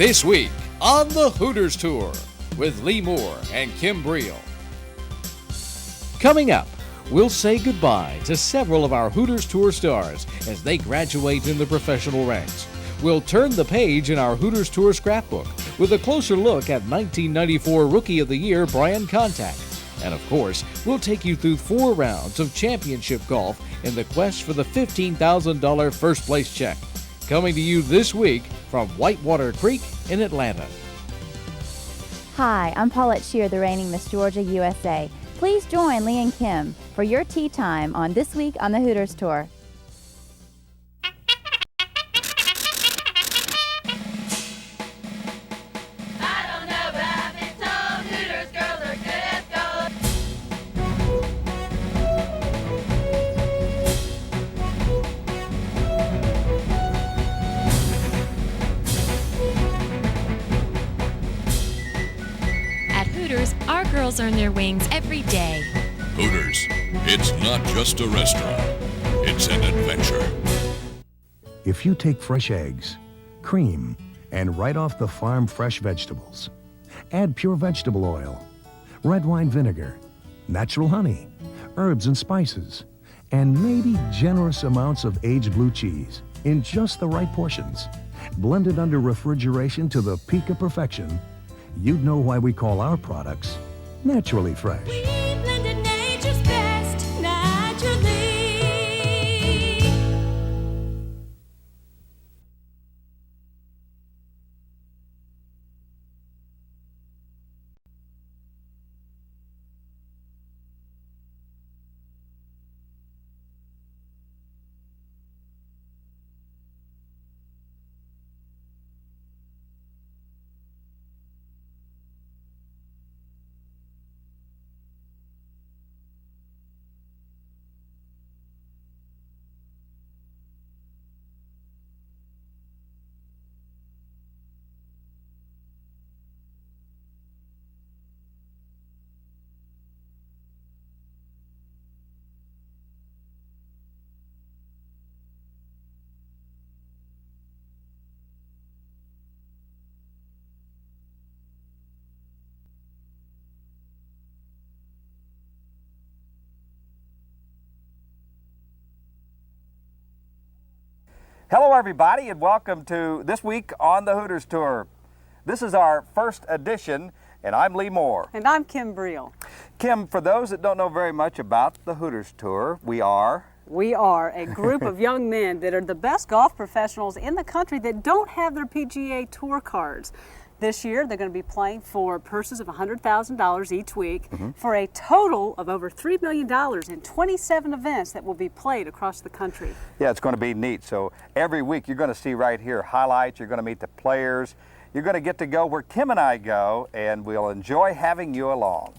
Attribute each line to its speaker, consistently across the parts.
Speaker 1: This week on the Hooters Tour with Lee Moore and Kim Briel. Coming up, we'll say goodbye to several of our Hooters Tour stars as they graduate in the professional ranks. We'll turn the page in our Hooters Tour scrapbook with a closer look at 1994 Rookie of the Year Brian Contact. And of course, we'll take you through 4 rounds of championship golf in the quest for the $15,000 first place check. Coming to you this week from Whitewater Creek in Atlanta.
Speaker 2: Hi, I'm Paulette Shear, the reigning Miss Georgia USA. Please join Lee and Kim for your tea time on This Week on the Hooters Tour.
Speaker 3: Our girls earn their wings every day.
Speaker 4: Hooters, it's not just a restaurant, it's an adventure.
Speaker 5: If you take fresh eggs, cream, and right off the farm fresh vegetables, add pure vegetable oil, red wine vinegar, natural honey, herbs and spices, and maybe generous amounts of aged blue cheese in just the right portions, blended under refrigeration to the peak of perfection, you'd know why we call our products naturally fresh.
Speaker 3: We blended nature's best naturally.
Speaker 6: Hello everybody and welcome to This Week on the Hooters Tour. This is our first edition and I'm Lee Moore.
Speaker 7: And I'm Kim Briel.
Speaker 6: Kim, for those that don't know very much about the Hooters Tour, we are
Speaker 7: a group of young men that are the best golf professionals in the country that don't have their PGA Tour cards. This year, they're going to be playing for purses of $100,000 each week for a total of over $3 million in 27 events that will be played across the country.
Speaker 6: Yeah, it's going to be neat. So every week you're going to see right here highlights, you're going to meet the players, you're going to get to go where Kim and I go, and we'll enjoy having you along.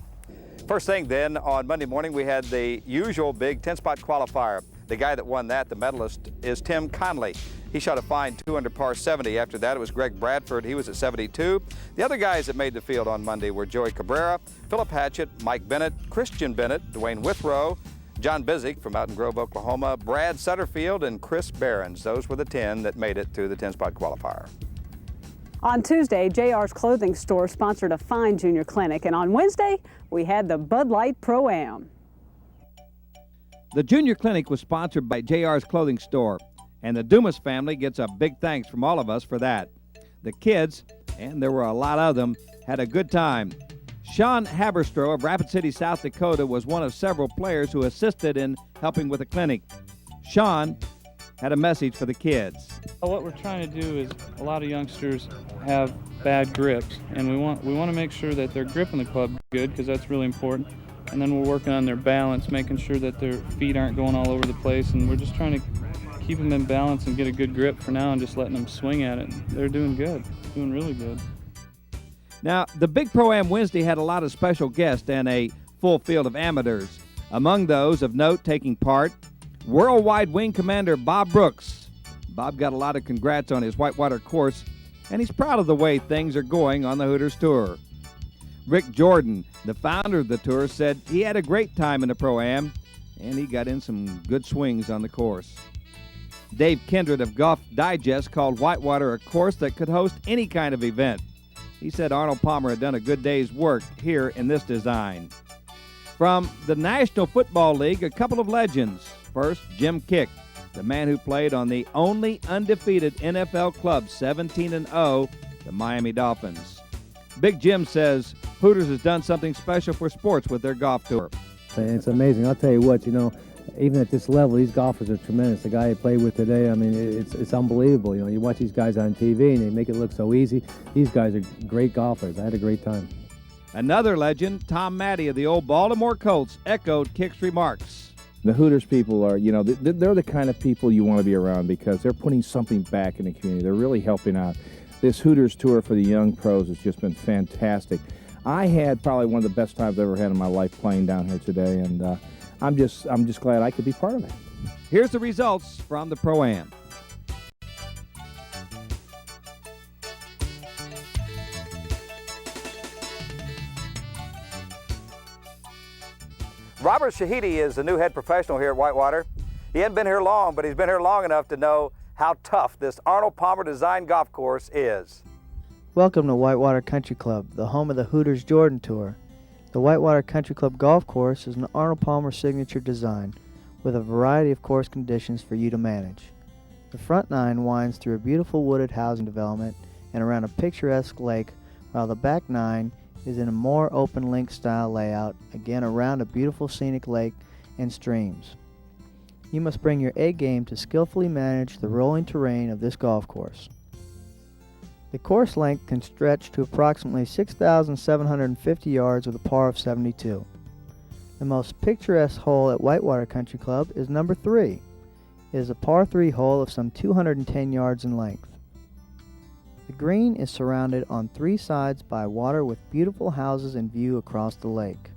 Speaker 6: First thing then, on Monday morning we had the usual big 10-spot qualifier. The guy that won that, the medalist, is Tim Conley. He shot a fine 2 under par 70. After that, it was Greg Bradford. He was at 72. The other guys that made the field on Monday were Joey Cabrera, Philip Hatchett, Mike Bennett, Christian Bennett, Dwayne Withrow, John Bizik from Mountain Grove, Oklahoma, Brad Sutterfield, and Chris Behrens. Those were the 10 that made it to the 10-spot qualifier.
Speaker 7: On Tuesday, JR's Clothing Store sponsored a fine junior clinic, and on Wednesday, we had the Bud Light Pro-Am.
Speaker 8: The junior clinic was sponsored by JR's Clothing Store, and the Dumas family gets a big thanks from all of us for that. The kids, and there were a lot of them, had a good time. Sean Haberstroh of Rapid City, South Dakota was one of several players who assisted in helping with the clinic. Sean had a message for the kids.
Speaker 9: What we're trying to do is a lot of youngsters have bad grips, and we want to make sure that they're gripping the club good, because that's really important. And then we're working on their balance, making sure that their feet aren't going all over the place, and we're just trying to keep them in balance and get a good grip for now and just letting them swing at it. They're doing good, doing really good.
Speaker 8: Now, the Big Pro-Am Wednesday had a lot of special guests and a full field of amateurs. Among those of note taking part, Worldwide Wing Commander Bob Brooks. Bob got a lot of congrats on his Whitewater course, and he's proud of the way things are going on the Hooters Tour. Rick Jordan, the founder of the tour, said he had a great time in the Pro-Am, and he got in some good swings on the course. Dave Kindred of Golf Digest called Whitewater a course that could host any kind of event. He said Arnold Palmer had done a good day's work here in this design. From the National Football League, a couple of legends. First, Jim Kick, the man who played on the only undefeated NFL club, 17-0, the Miami Dolphins. Big Jim says Hooters has done something special for sports with their golf tour.
Speaker 10: It's amazing. I'll tell you what, even at this level, these golfers are tremendous. The guy I played with today, I mean, it's unbelievable. You watch these guys on TV and they make it look so easy. These guys are great golfers. I had a great time.
Speaker 8: Another legend, Tom Matte of the old Baltimore Colts, echoed Kick's remarks.
Speaker 11: The Hooters people are, they're the kind of people you want to be around because they're putting something back in the community. They're really helping out. This Hooters tour for the young pros has just been fantastic. I had probably one of the best times I've ever had in my life playing down here today, and I'm just glad I could be part of it.
Speaker 8: Here's the results from the Pro-Am.
Speaker 6: Robert Shahidi is the new head professional here at Whitewater. He hasn't been here long, but he's been here long enough to know how tough this Arnold Palmer designed golf course is.
Speaker 12: Welcome to Whitewater Country Club, the home of the Hooters Jordan Tour. The Whitewater Country Club golf course is an Arnold Palmer signature design with a variety of course conditions for you to manage. The front nine winds through a beautiful wooded housing development and around a picturesque lake, while the back nine is in a more open link style layout, again around a beautiful scenic lake and streams. You must bring your A game to skillfully manage the rolling terrain of this golf course. The course length can stretch to approximately 6,750 yards with a par of 72. The most picturesque hole at Whitewater Country Club is number 3. It is a par 3 hole of some 210 yards in length. The green is surrounded on 3 sides by water with beautiful houses in view across the lake.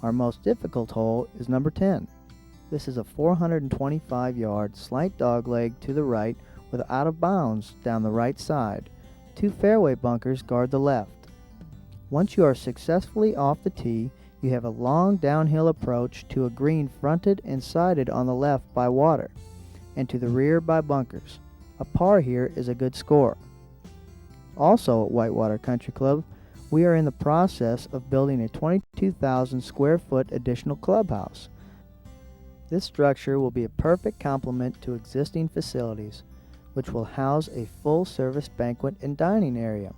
Speaker 12: Our most difficult hole is number 10. This is a 425-yard slight dogleg to the right with out of bounds down the right side. 2 fairway bunkers guard the left. Once you are successfully off the tee, you have a long downhill approach to a green fronted and sided on the left by water, and to the rear by bunkers. A par here is a good score. Also at Whitewater Country Club, we are in the process of building a 22,000 square foot additional clubhouse. This structure will be a perfect complement to existing facilities, which will house a full-service banquet and dining area.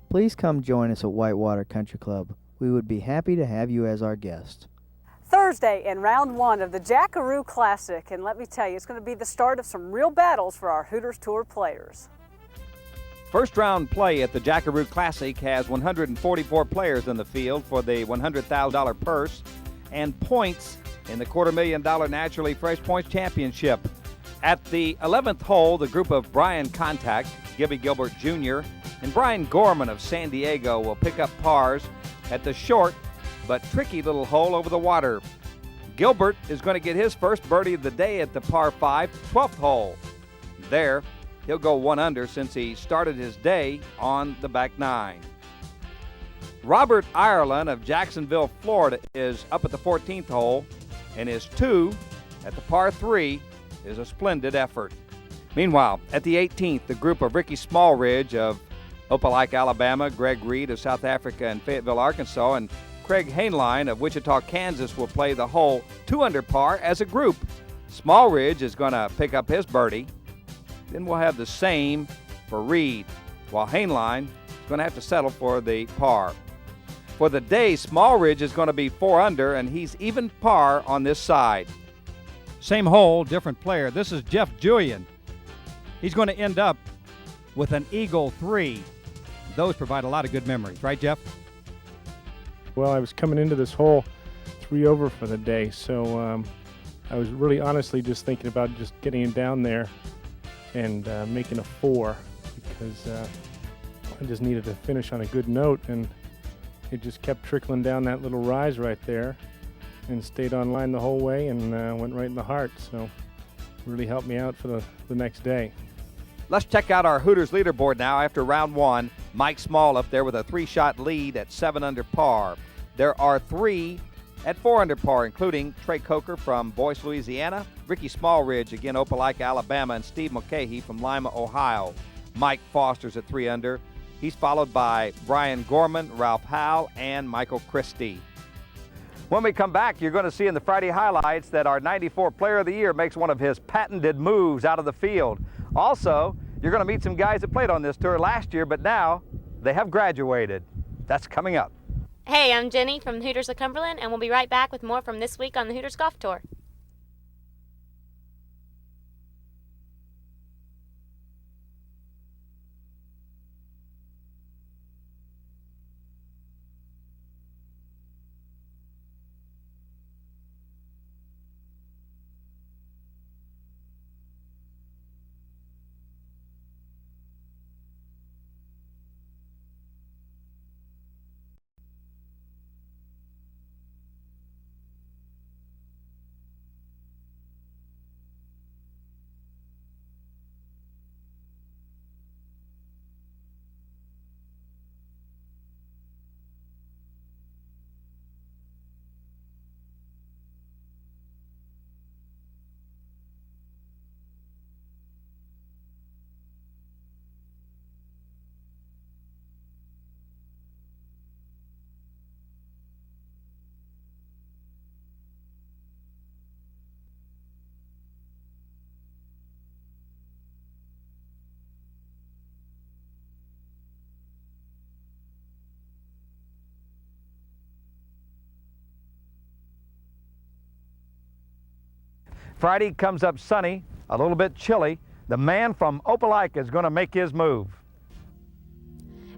Speaker 12: Please come join us at Whitewater Country Club. We would be happy to have you as our guest.
Speaker 7: Thursday in round 1 of the Jackaroo Classic, and let me tell you, it's going to be the start of some real battles for our Hooters Tour players.
Speaker 8: First round play at the Jackaroo Classic has 144 players in the field for the $100,000 purse and points in the $250,000 Naturally Fresh Points Championship. At the 11th hole, the group of Brian Contact, Gibby Gilbert Jr., and Brian Gorman of San Diego will pick up pars at the short but tricky little hole over the water. Gilbert is going to get his first birdie of the day at the par 5 12th hole. There, he'll go 1 under since he started his day on the back 9. Robert Ireland of Jacksonville, Florida is up at the 14th hole, and his 2 at the par 3 is a splendid effort. Meanwhile, at the 18th, the group of Ricky Smallridge of Opelika, Alabama, Greg Reed of South Africa and Fayetteville, Arkansas, and Craig Hainline of Wichita, Kansas will play the hole 2 under par as a group. Smallridge is going to pick up his birdie. Then we'll have the same for Reed, while Hainline is going to have to settle for the par. For the day, Smallridge is going to be 4 under, and he's even par on this side. Same hole, different player. This is Jeff Julian. He's going to end up with an Eagle 3. Those provide a lot of good memories, right, Jeff?
Speaker 13: Well, I was coming into this hole 3 over for the day, so I was really honestly just thinking about just getting down there and making a 4 because I just needed to finish on a good note, and it just kept trickling down that little rise right there and stayed on line the whole way and went right in the heart, so it really helped me out for the next day.
Speaker 8: Let's check out our Hooters leaderboard now after round 1. Mike Small up there with a 3-shot lead at 7 under par. There are 3 at 4 under par, including Trey Coker from Boyce, Louisiana, Ricky Smallridge, again, Opelika, Alabama, and Steve Mulcahy from Lima, Ohio. Mike Foster's at 3 under. He's followed by Brian Gorman, Ralph Howell, and Michael Christie.
Speaker 6: When we come back, you're going to see in the Friday highlights that our 94 Player of the Year makes one of his patented moves out of the field. Also, you're going to meet some guys that played on this tour last year, but now they have graduated. That's coming up.
Speaker 14: Hey, I'm Jenny from Hooters of Cumberland, and we'll be right back with more from This Week on the Hooters Golf Tour.
Speaker 6: Friday comes up sunny, a little bit chilly. The man from Opelika is going to make his move.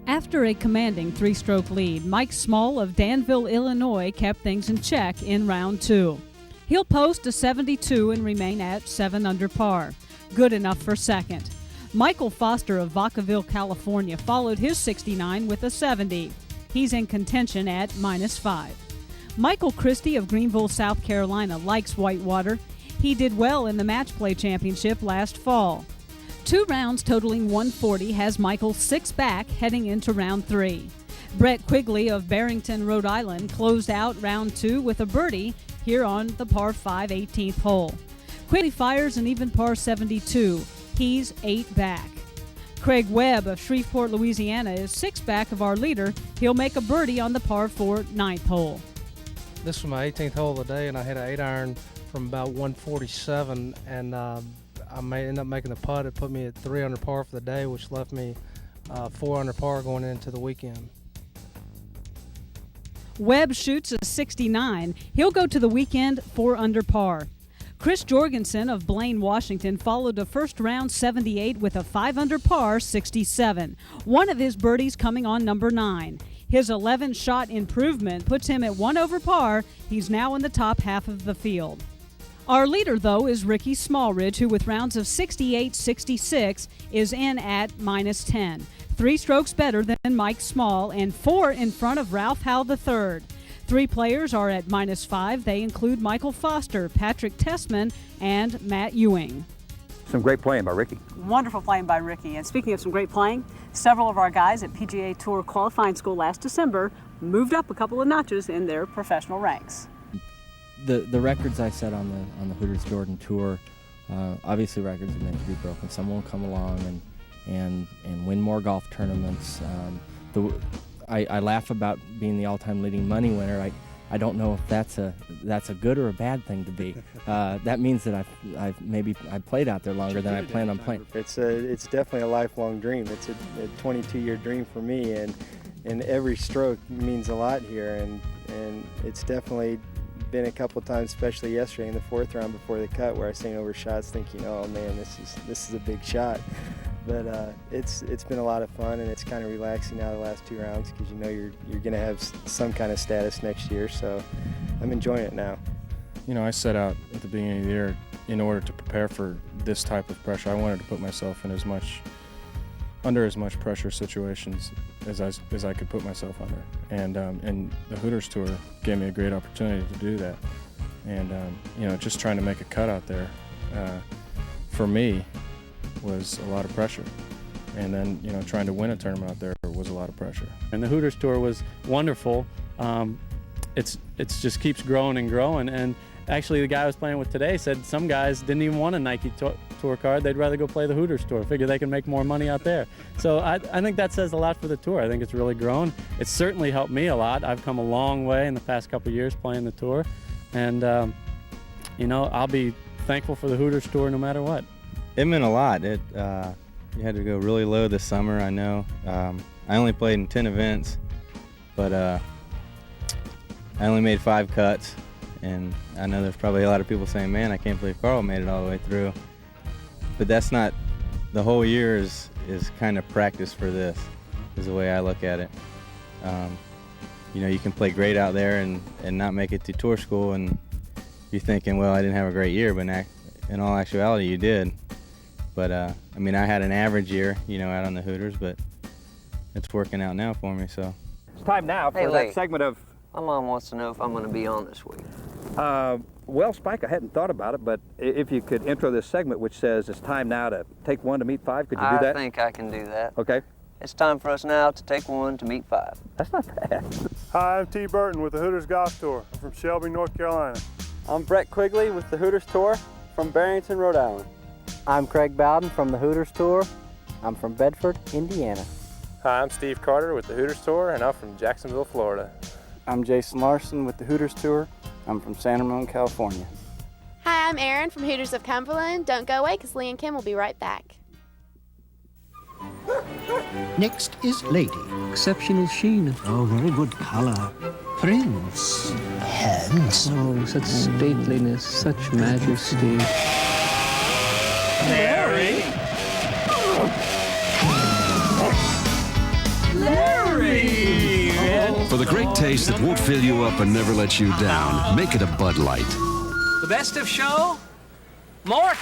Speaker 15: After a commanding 3-stroke lead, Mike Small of Danville, Illinois kept things in check in round 2. He'll post a 72 and remain at 7 under par. Good enough for second. Michael Foster of Vacaville, California followed his 69 with a 70. He's in contention at -5. Michael Christie of Greenville, South Carolina likes Whitewater. He did well in the Match Play Championship last fall. 2 rounds totaling 140 has Michael 6 back heading into round 3. Brett Quigley of Barrington, Rhode Island closed out round 2 with a birdie here on the par 5 18th hole. Quigley fires an even par 72. He's 8 back. Craig Webb of Shreveport, Louisiana is 6 back of our leader. He'll make a birdie on the par 4 9th hole.
Speaker 16: This was my 18th hole of the day, and I hit an 8-iron from about 147, and I may end up making the putt. It put me at 3 under par for the day, which left me 4 under par going into the weekend.
Speaker 15: Webb shoots a 69. He'll go to the weekend 4 under par. Chris Jorgensen of Blaine, Washington followed a first round 78 with a 5 under par 67. One of his birdies coming on number 9. His 11-shot improvement puts him at 1 over par. He's now in the top half of the field. Our leader, though, is Ricky Smallridge, who with rounds of 68-66 is in at -10. 3 strokes better than Mike Small and 4 in front of Ralph Howell III. 3 players are at -5. They include Michael Foster, Patrick Tessman, and Matt Ewing.
Speaker 6: Some great playing by Ricky.
Speaker 7: Wonderful playing by Ricky. And speaking of some great playing, several of our guys at PGA Tour qualifying school last December moved up a couple of notches in their professional ranks.
Speaker 17: The records I set on the Hooters Jordan Tour, obviously records are meant to be broken. Someone will come along and win more golf tournaments. I laugh about being the all-time leading money winner. I don't know if that's a good or a bad thing to be. That means that I've played out there longer than I plan on playing.
Speaker 18: It's definitely a lifelong dream. It's a 22-year dream for me, and every stroke means a lot here, and it's definitely been a couple times, especially yesterday in the 4th round before the cut, where I seen over shots thinking, oh man, this is a big shot. But it's been a lot of fun, and it's kind of relaxing now the last 2 rounds, because you know you're going to have some kind of status next year, so I'm enjoying it now.
Speaker 19: You know, I set out at the beginning of the year in order to prepare for this type of pressure. I wanted to put myself in under as much pressure situations as I could put myself under, and the Hooters Tour gave me a great opportunity to do that. And you know, just trying to make a cut out there for me was a lot of pressure, and then you know, trying to win a tournament out there was a lot of pressure.
Speaker 9: And the Hooters Tour was wonderful. it's just keeps growing and growing. And actually, the guy I was playing with today said some guys didn't even want a Nike Tour card. They'd rather go play the Hooters Tour, figure they can make more money out there. So I think that says a lot for the tour. I think it's really grown. It's certainly helped me a lot. I've come a long way in the past couple of years playing the tour. And, I'll be thankful for the Hooters Tour no matter what.
Speaker 20: It meant a lot. You had to go really low this summer, I know. I only played in 10 events, but I only made 5 cuts. And I know there's probably a lot of people saying, man, I can't believe Carl made it all the way through. But that's not, the whole year is kind of practice for this, is the way I look at it. You can play great out there and not make it to tour school, and you're thinking, well, I didn't have a great year, but in all actuality, you did. But, I had an average year, out on the Hooters, but it's working out now for me, so.
Speaker 6: It's time now for that segment of...
Speaker 21: My mom wants to know if I'm going to be on this week.
Speaker 6: Well, Spike, I hadn't thought about it, but if you could intro this segment, which says it's time now to take 1 to meet 5, could you do that?
Speaker 21: I think I can do that.
Speaker 6: Okay.
Speaker 21: It's time for us now to take 1 to meet 5.
Speaker 6: That's not bad.
Speaker 22: Hi, I'm T. Burton with the Hooters Golf Tour. I'm from Shelby, North Carolina.
Speaker 23: I'm Brett Quigley with the Hooters Tour from Barrington, Rhode Island.
Speaker 24: I'm Craig Bowden from the Hooters Tour. I'm from Bedford, Indiana.
Speaker 25: Hi, I'm Steve Carter with the Hooters Tour, and I'm from Jacksonville, Florida.
Speaker 24: I'm Jason Larson with the Hooters Tour. I'm from San Ramon, California.
Speaker 14: Hi, I'm Erin from Hooters of Cumberland. Don't go away because Lee and Kim will be right back.
Speaker 26: Next is Lady. Exceptional sheen. Oh, very good color. Prince. Handsome.
Speaker 24: Oh, such stateliness, such majesty.
Speaker 26: Larry.
Speaker 27: Larry! For the great taste that won't fill you up and never let you down, make it a Bud Light.
Speaker 28: The best of show? More?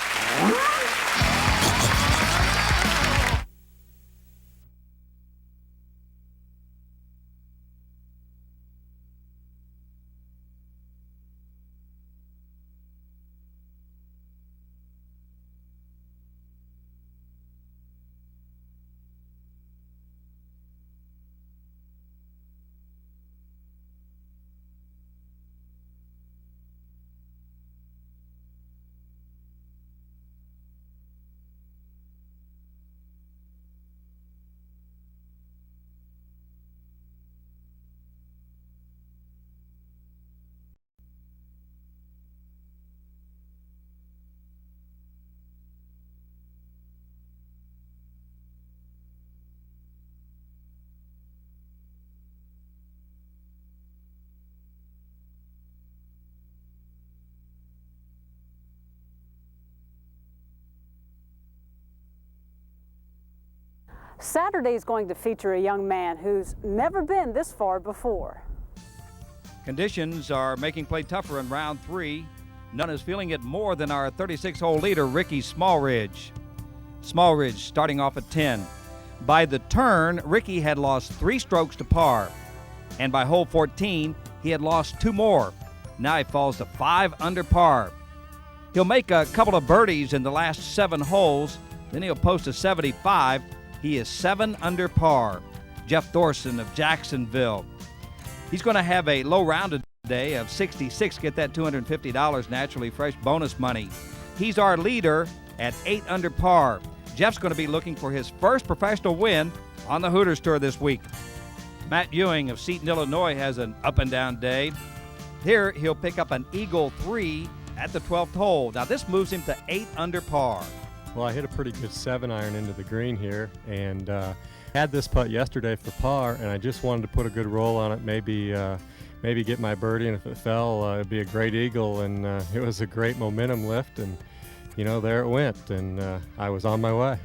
Speaker 7: Saturday is going to feature a young man who's never been this far before.
Speaker 8: Conditions are making play tougher in round 3. None is feeling it more than our 36-hole leader, Ricky Smallridge. Smallridge starting off at 10. By the turn, Ricky had lost 3 strokes to par. And by hole 14, he had lost 2 more. Now he falls to 5 under par. He'll make a couple of birdies in the last 7 holes. Then he'll post a 75. He is 7 under par. Jeff Thorson of Jacksonville. He's going to have a low rounded day of 66, get that $250 naturally fresh bonus money. He's our leader at 8 under par. Jeff's going to be looking for his first professional win on the Hooters Tour this week. Matt Ewing of Seton, Illinois has an up and down day. Here he'll pick up an eagle 3 at the 12th hole. Now this moves him to 8 under par.
Speaker 29: Well, I hit a pretty good 7-iron into the green here, and had this putt yesterday for par, and I just wanted to put a good roll on it, maybe get my birdie, and if it fell, it'd be a great eagle, and it was a great momentum lift, and there it went, and I was on my way.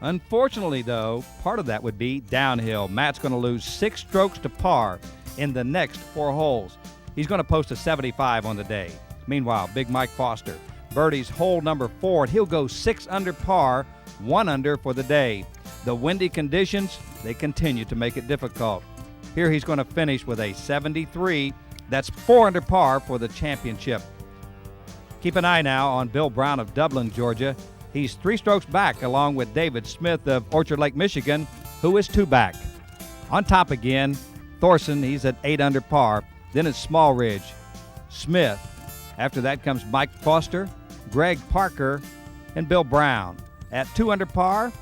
Speaker 8: Unfortunately, though, part of that would be downhill. Matt's going to lose 6 strokes to par in the next 4 holes. He's going to post a 75 on the day. Meanwhile, Big Mike Foster birdies hole number 4, and he'll go 6 under par, 1 under for the day. The windy conditions, they continue to make it difficult. Here he's going to finish with a 73. That's 4 under par for the championship. Keep an eye now on Bill Brown of Dublin, Georgia. He's 3 strokes back, along with David Smith of Orchard Lake, Michigan, who is 2 back. On top again, Thorson, he's at 8 under par. Then it's Small Ridge, Smith. After that comes Mike Foster, Greg Parker, and Bill Brown. At 2 under par,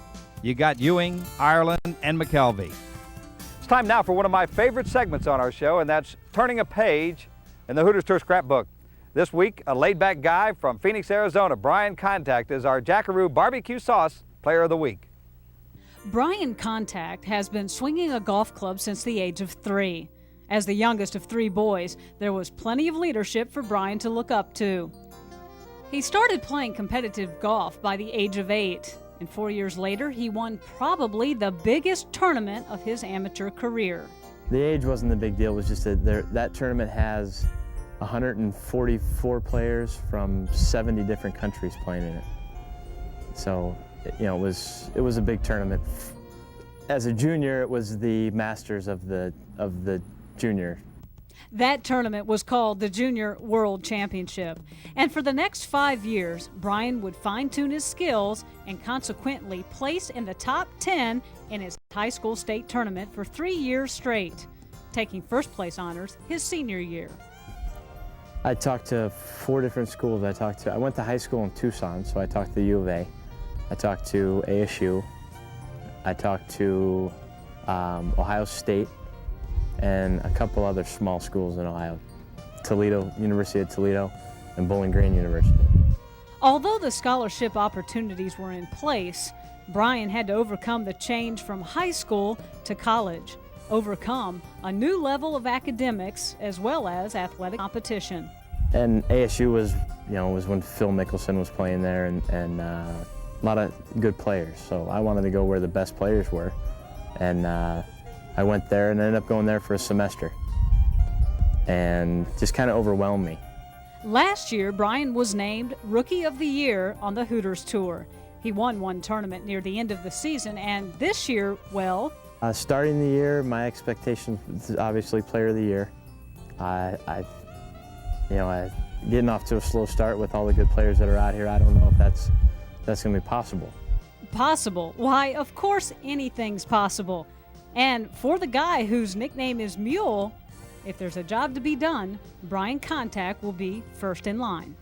Speaker 8: you got Ewing, Ireland, and McKelvey. It's time now for one of my favorite segments on our show, and that's turning a page in the Hooters Tour scrapbook. This week, a laid-back guy from Phoenix, Arizona, Brian Contact, is our Jackaroo Barbecue Sauce Player of the Week.
Speaker 15: Brian Contact has been swinging a golf club since the age of 3. As the youngest of 3 boys, there was plenty of leadership for Brian to look up to. He started playing competitive golf by the age of 8, and 4 years later, he won probably the biggest tournament of his amateur career.
Speaker 1: The age wasn't the big deal. It was just that tournament has 144 players from 70 different countries playing in it. So, you know, it was a big tournament. As a junior, it was the Masters of the junior.
Speaker 15: That tournament was called the Junior World Championship. And for the next 5 years, Brian would fine-tune his skills and consequently place in the top 10 in his high school state tournament for 3 years straight, taking first place honors his senior year.
Speaker 1: I talked to 4 different schools. I went to high school in Tucson, so I talked to the U of A. I talked to ASU. I talked to Ohio State and a couple other small schools in Ohio, Toledo, University of Toledo, and Bowling Green University.
Speaker 15: Although the scholarship opportunities were in place, Brian had to overcome the change from high school to college, overcome a new level of academics as well as athletic competition.
Speaker 1: And ASU was when Phil Mickelson was playing there, and a lot of good players. So I wanted to go where the best players were, and I went there and ended up going there for a semester, and just kind of overwhelmed me.
Speaker 15: Last year, Brian was named Rookie of the Year on the Hooters Tour. He won 1 tournament near the end of the season, and this year, well...
Speaker 1: starting the year, my expectations was obviously Player of the Year. Getting off to a slow start with all the good players that are out here, I don't know if that's going to be possible.
Speaker 15: Possible? Why, of course anything's possible. And for the guy whose nickname is Mule, if there's a job to be done, Brian Contact will be first in line.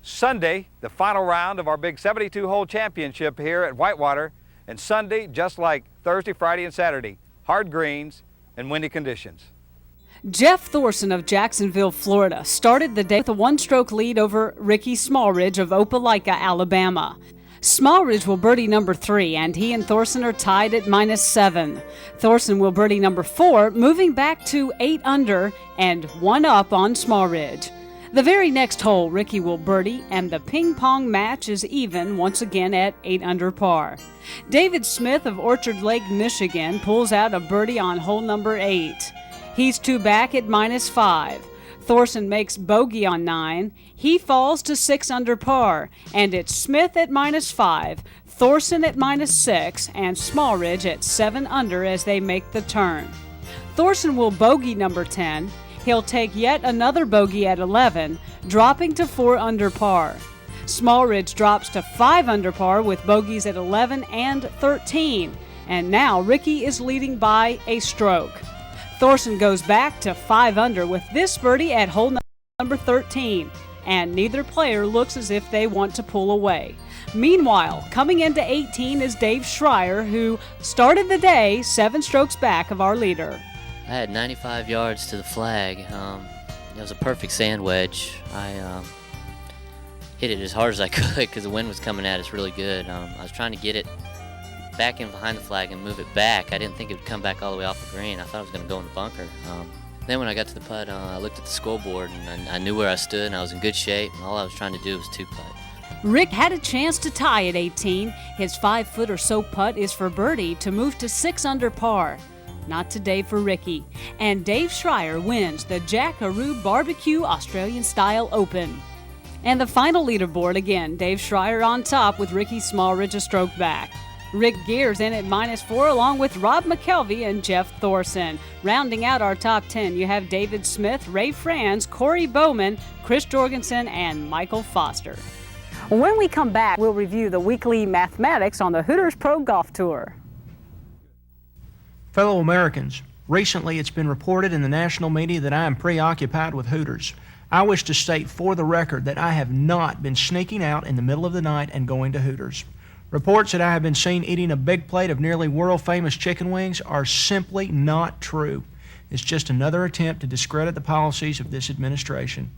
Speaker 6: Sunday, the final round of our big 72-hole championship here at Whitewater. And Sunday, just like Thursday, Friday, and Saturday, hard greens and windy conditions.
Speaker 15: Jeff Thorson of Jacksonville, Florida, started the day with a 1-stroke lead over Ricky Smallridge of Opelika, Alabama. Smallridge will birdie number 3, and he and Thorson are tied at -7. Thorson will birdie number 4, moving back to 8 under and 1 up on Smallridge. The very next hole, Ricky will birdie, and the ping-pong match is even once again at 8 under par. David Smith of Orchard Lake, Michigan, pulls out a birdie on hole number 8. He's 2 back at -5. Thorson makes bogey on 9. He falls to 6 under par, and it's Smith at -5, Thorson at -6, and Smallridge at 7 under as they make the turn. Thorson will bogey number 10. He'll take yet another bogey at 11, dropping to 4 under par. Smallridge drops to 5 under par with bogeys at 11 and 13, and now Ricky is leading by a stroke. Thorson goes back to 5 under with this birdie at hole number 13, and neither player looks as if they want to pull away. Meanwhile, coming into 18 is Dave Schreier, who started the day 7 strokes back of our leader.
Speaker 2: I had 95 yards to the flag. It was a perfect sand wedge. I hit it as hard as I could because the wind was coming at us really good. I was trying to get it back in behind the flag and move it back. I didn't think it would come back all the way off the green. I thought it was going to go in the bunker. Then when I got to the putt, I looked at the scoreboard and I knew where I stood and I was in good shape, and all I was trying to do was 2-putt.
Speaker 15: Rick had a chance to tie at 18. His 5-foot or so putt is for birdie to move to 6 under par. Not today for Ricky. And Dave Schreier wins the Jackaroo Barbecue Australian-Style Open. And the final leaderboard again, Dave Schreier on top with Ricky Smallridge a stroke back. Rick Gears in at -4 along with Rob McKelvey and Jeff Thorson. Rounding out our top 10, you have David Smith, Ray Franz, Corey Bowman, Chris Jorgensen, and Michael Foster. When we come back, we'll review the weekly mathematics on the Hooters Pro Golf Tour.
Speaker 3: Fellow Americans, Recently, it's been reported in the national media that I am preoccupied with Hooters. I wish to state for the record that I have not been sneaking out in the middle of the night and going to Hooters. Reports that I have been seen eating a big plate of nearly world-famous chicken wings are simply not true. It's just another attempt to discredit the policies of this administration.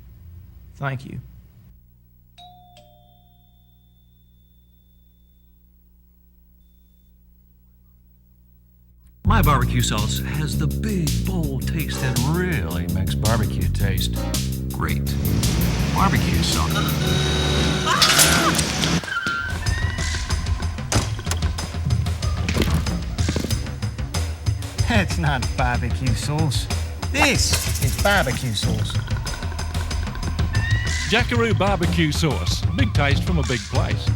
Speaker 3: Thank you.
Speaker 4: My barbecue sauce has the big, bold taste that really makes barbecue taste great. Barbecue sauce.
Speaker 5: That's not barbecue sauce. This is barbecue sauce.
Speaker 4: Jackaroo barbecue sauce. Big taste from a big place.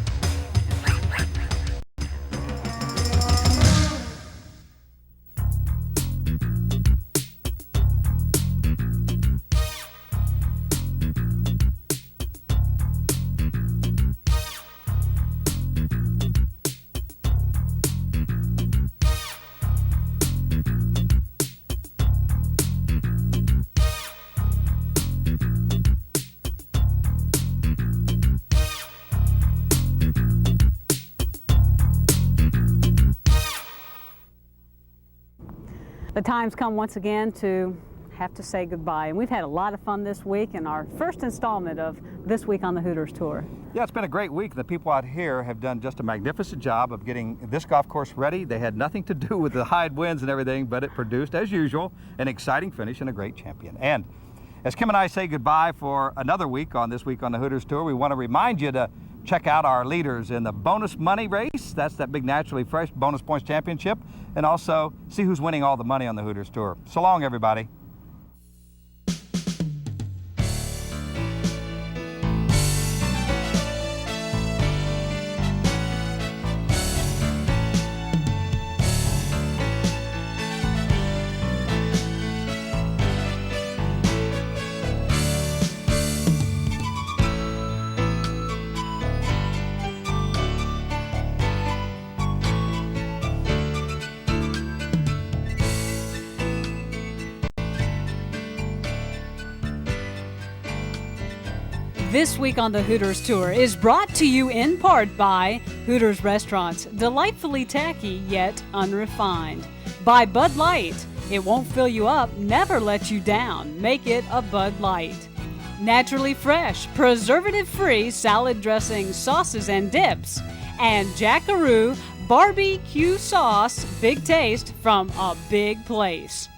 Speaker 7: The time's come once again to have to say goodbye, and we've had a lot of fun this week in our first installment of This Week on the Hooters Tour.
Speaker 6: Yeah, it's been a great week. The people out here have done just a magnificent job of getting this golf course ready. They had nothing to do with the high winds and everything, but it produced, as usual, an exciting finish and a great champion. And as Kim and I say goodbye for another week on This Week on the Hooters Tour, we want to remind you to check out our leaders in the bonus money race. That's that big Naturally Fresh Bonus Points Championship. And also see who's winning all the money on the Hooters Tour. So long, everybody.
Speaker 15: This Week on the Hooters Tour is brought to you in part by Hooters Restaurants, delightfully tacky yet unrefined. By Bud Light, it won't fill you up, never let you down. Make it a Bud Light. Naturally Fresh, preservative-free salad dressings, sauces, and dips. And Jackaroo barbecue sauce, big taste from a big place.